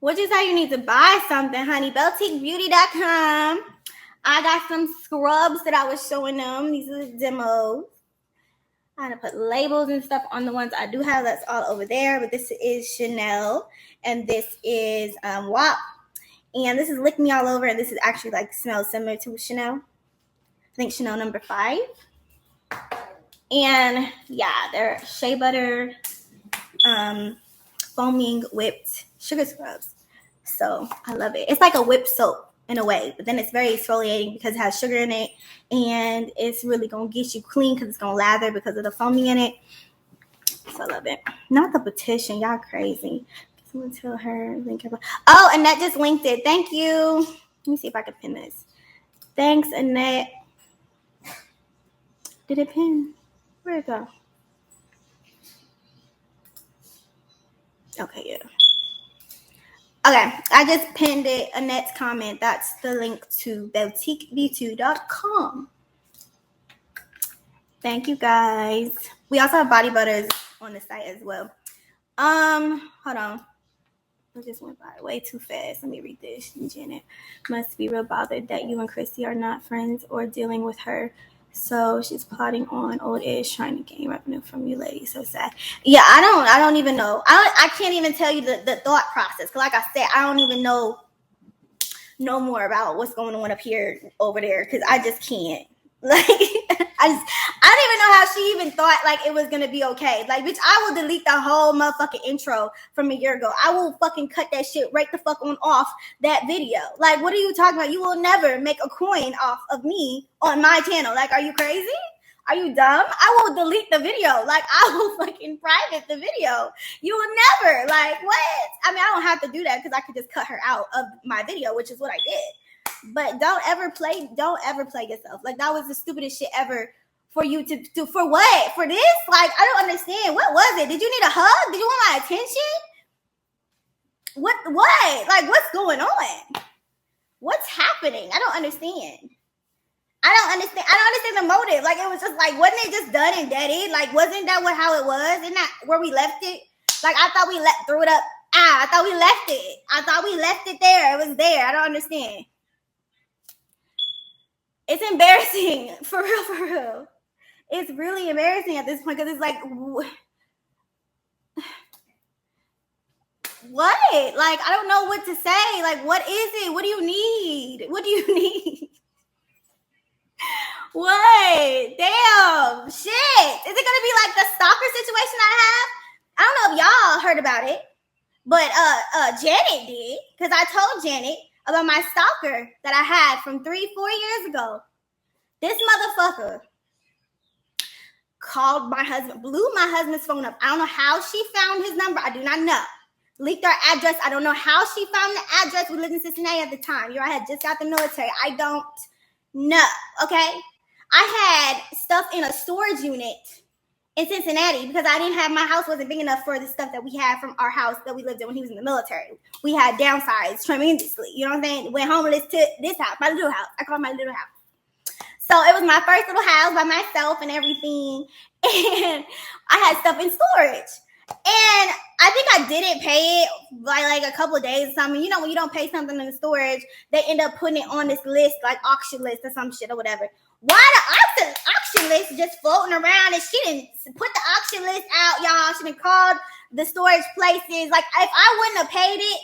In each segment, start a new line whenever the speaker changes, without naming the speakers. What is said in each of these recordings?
Which is how you need to buy something, honey. BeltequeBeauty.com. I got some scrubs that I was showing them. These are the demos. I had to put labels and stuff on the ones I do have. That's all over there. But this is Chanel. And this is WAP. And this is Lick Me All Over. And this is actually like smells similar to Chanel. I think Chanel number 5. And yeah, they're shea butter, foaming whipped sugar scrubs. So I love it. It's like a whipped soap in a way, but then it's very exfoliating because it has sugar in it, and it's really gonna get you clean because it's gonna lather because of the foaming in it. So I love it. Not the petition, y'all crazy. Someone tell her link her. Oh, Annette just linked it. Thank you. Let me see if I can pin this. Thanks, Annette. Did it pin? Where'd it go? Okay, yeah. Okay, I just pinned it, Annette's comment. That's the link to BeltequeBeauty.com. Thank you, guys. We also have body butters on the site as well. Hold on. I just went by way too fast. Let me read this. Janet must be real bothered that you and Christy are not friends or dealing with her. So she's plotting on old age, trying to gain revenue from you ladies. So sad. Yeah, I don't even know. I can't even tell you the thought process. Cause like I said, I don't even know more about what's going on up here, over there. Cause I just can't. Like, I don't even know how she even thought like it was gonna be okay. Like, bitch, I will delete the whole motherfucking intro from a year ago. I will fucking cut that shit right the fuck on off that video. Like, what are you talking about? You will never make a coin off of me on my channel. Like, are you crazy? Are you dumb? I will delete the video. Like, I will fucking private the video. You will never. Like, what? I mean, I don't have to do that because I could just cut her out of my video, which is what I did. But don't ever play yourself. Like, that was the stupidest shit ever for you to do. For what? For this? Like, I don't understand. What was it? Did you need a hug? Did you want my attention? What? Like, what's going on? What's happening? I don't understand. I don't understand the motive. Like, it was just like, wasn't it just done and deaded? Like, wasn't that how it was? Isn't that where we left it? Like, I thought we threw it up. I thought we left it. I thought we left it there. It was there. I don't understand. It's embarrassing. For real. It's really embarrassing at this point because it's like, what? Like, I don't know what to say. Like, what is it? What do you need? What do you need? What? Damn. Shit. Is it going to be like the stalker situation I have? I don't know if y'all heard about it, but Janet did, because I told Janet about my stalker that I had from 3-4 years ago. This motherfucker called my husband, blew my husband's phone up. I don't know how she found his number. I do not know. Leaked our address. I don't know how she found the address. We lived in Cincinnati at the time. I had just got the military. I don't know. Okay? I had stuff in a storage unit in Cincinnati because I didn't have, my house wasn't big enough for the stuff that we had from our house that we lived in when he was in the military. We had downsized tremendously. You know what I'm saying? Went homeless to this house, my little house. I call it my little house. So it was my first little house by myself and everything. And I had stuff in storage. And I think I didn't pay it by like a couple of days or something. You know, when you don't pay something in the storage, they end up putting it on this list, like auction list or some shit or whatever. Why the auction list just floating around, and she didn't put the auction list out, y'all. She didn't call the storage places. Like, if I wouldn't have paid it,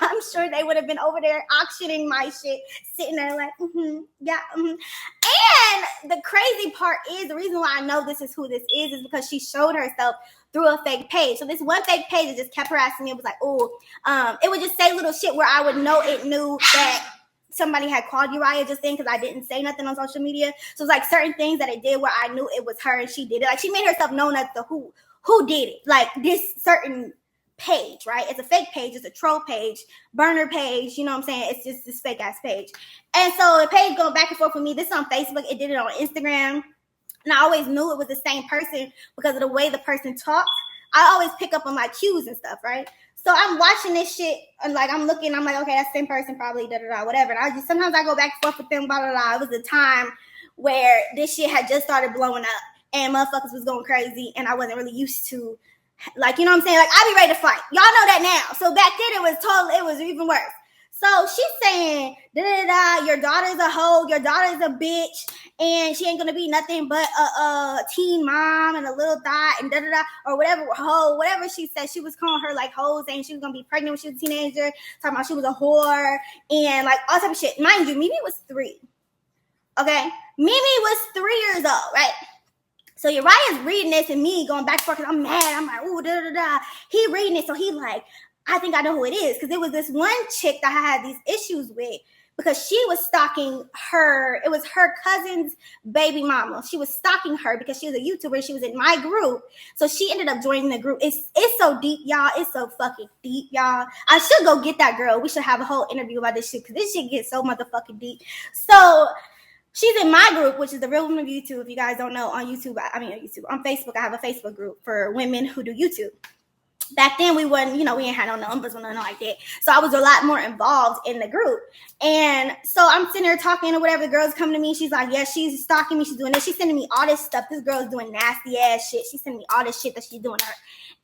I'm sure they would have been over there auctioning my shit, sitting there like, yeah. And the crazy part is, the reason why I know this is who this is because she showed herself through a fake page. So this one fake page that just kept harassing me. It was like, it would just say little shit where I would know it knew that somebody had called Uriah just then because I didn't say nothing on social media. So it's like certain things that it did where I knew it was her and she did it. Like, she made herself known as the who did it. Like, this certain page, right? It's a fake page. It's a troll page, burner page. You know what I'm saying? It's just this fake ass page. And so the page going back and forth with me. This is on Facebook. It did it on Instagram. And I always knew it was the same person because of the way the person talks. I always pick up on like cues and stuff, right? So I'm watching this shit and like I'm looking, I'm like, okay, that's the same person probably, whatever. And sometimes I go back and forth with them, blah, blah, blah. It was a time where this shit had just started blowing up and motherfuckers was going crazy and I wasn't really used to Like, you know what I'm saying? Like, I be ready to fight. Y'all know that now. So back then it was even worse. So she's saying, your daughter's a hoe, your daughter's a bitch, and she ain't gonna be nothing but a teen mom and a little thot and or whatever, hoe, whatever she said. She was calling her like hoes, saying she was gonna be pregnant when she was a teenager, talking about she was a whore and like all type of shit. Mind you, Mimi was 3. Okay? Mimi was 3 years old, right? So Uriah's reading this and me going back and forth because I'm mad. I'm like, ooh, He reading it, so he like, I think I know who it is. Because it was this one chick that I had these issues with because she was stalking her. It was her cousin's baby mama. She was stalking her because she was a YouTuber. She was in my group. So she ended up joining the group. It's so deep, y'all. It's so fucking deep, y'all. I should go get that girl. We should have a whole interview about this shit because this shit gets so motherfucking deep. So she's in my group, which is the Real Women of YouTube. If you guys don't know, on YouTube, on Facebook, I have a Facebook group for women who do YouTube. Back then, we wasn't, we ain't had no numbers or nothing like that. So I was a lot more involved in the group. And so I'm sitting there talking or whatever. The girl's coming to me. She's like, yeah, she's stalking me. She's doing this. She's sending me all this stuff. This girl's doing nasty ass shit. She's sending me all this shit that she's doing to her.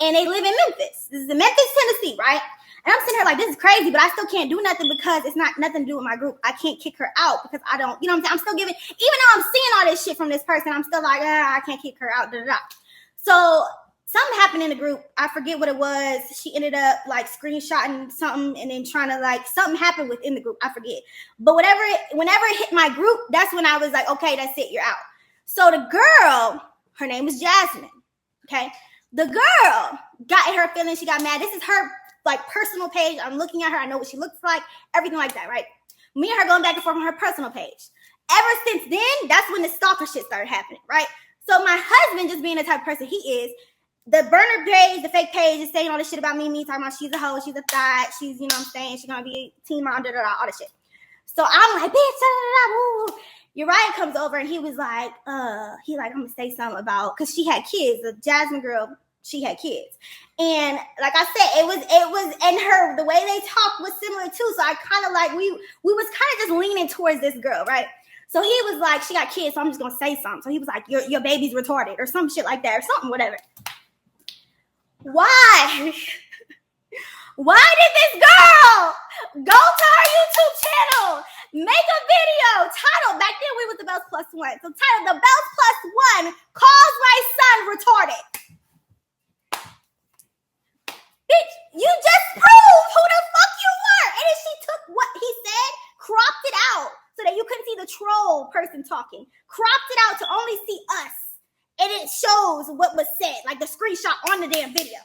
And they live in Memphis. This is in Memphis, Tennessee, right? And I'm sitting here like, this is crazy, but I still can't do nothing because it's not nothing to do with my group. I can't kick her out because I don't, what I'm saying? I'm still giving, even though I'm seeing all this shit from this person, I'm still like, I can't kick her out, So something happened in the group. I forget what it was. She ended up like screenshotting something and then trying to like, something happened within the group. I forget. But whenever it hit my group, that's when I was like, okay, that's it. You're out. So the girl, her name is Jasmine. Okay. The girl got in her feelings. She got mad. This is her like personal page. I'm looking at her. I know what she looks like, everything like that, right? Me and her going back and forth on her personal page. Ever since then, that's when the stalker shit started happening, right? So my husband, just being the type of person he is, the burner page, the fake page, is saying all this shit about me talking about she's a hoe, she's a thot, she's, she's gonna be a teen mom, all this shit. So I'm like, bitch, Uriah comes over and he was like, I'm gonna say something about, because she had kids, the Jasmine girl, she had kids. And like I said, it was, and the way they talked was similar too. So I kind of like, we was kind of just leaning towards this girl, right? So he was like, she got kids, so I'm just gonna say something. So he was like, your baby's retarded or some shit like that or something, whatever. Why? Why did this girl go to her YouTube channel, make a video titled, back then we was the Bells Plus One, so titled The Bells Plus One Calls My Son Retarded. Bitch, you just proved who the fuck you were. And then she took what he said, cropped it out so that you couldn't see the troll person talking. Cropped it out to only see us. And it shows what was said, like the screenshot on the damn video.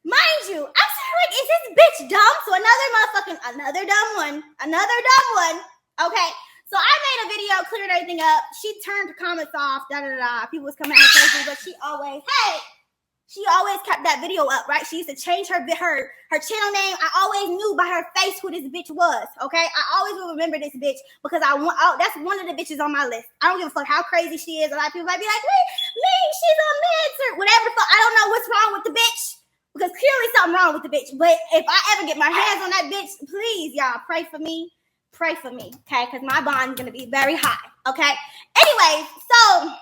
Mind you, I'm like, is this bitch dumb? So another dumb one. Okay, so I made a video, cleared everything up. She turned the comments off, People was coming at her crazy, but she always kept that video up, right? She used to change her channel name. I always knew by her face who this bitch was, okay? I always will remember this bitch because that's one of the bitches on my list. I don't give a fuck how crazy she is. A lot of people might be like, me, she's on meds or whatever the fuck. I don't know what's wrong with the bitch because clearly something wrong with the bitch. But if I ever get my hands on that bitch, please, y'all, pray for me. Pray for me, okay? Because my bond is going to be very high, okay? Anyway, so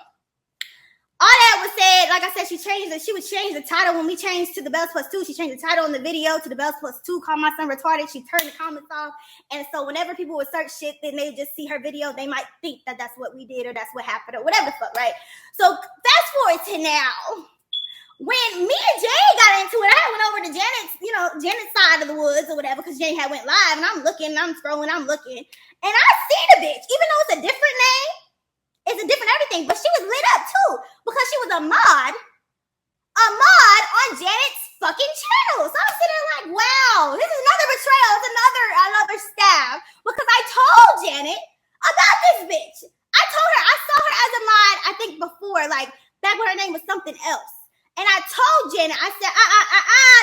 all that was said, like I said, she would change the title when we changed to the Bells Plus 2. She changed the title in the video to the Bells Plus 2, call my son retarded. She turned the comments off. And so whenever people would search shit, then they just see her video. They might think that that's what we did or that's what happened or whatever the fuck, right? So fast forward to now. When me and Jane got into it, I went over to Janet's side of the woods or whatever, because Jane had went live, and I'm looking, I'm scrolling, I'm looking. And I see the bitch, even though it's a different name. It's a different everything, but she was lit up too because she was a mod on Janet's fucking channel. So I'm sitting there like, wow, this is another betrayal. It's another stab because I told Janet about this bitch. I saw her as a mod, I think before, like back when her name was something else. And I told Janet, I said,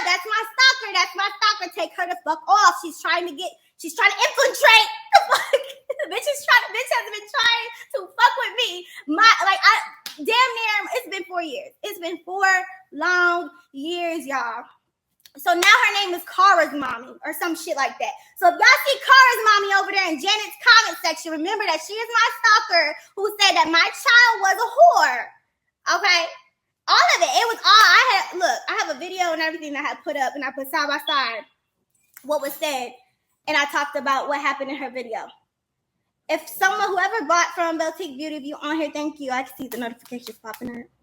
that's my stalker. Take her the fuck off. She's trying to infiltrate the fuck. The bitch has been trying to fuck with me. Damn near, it's been 4 years. It's been 4 long years, y'all. So now her name is Kara's mommy or some shit like that. So if y'all see Kara's mommy over there in Janet's comment section, remember that she is my stalker who said that my child was a whore. Okay? All of it. It was all I had. Look, have a video and everything that I had put up, and I put side by side what was said, and I talked about what happened in her video. If whoever bought from Beltique Beauty, if you on here, thank you. I can see the notifications popping up.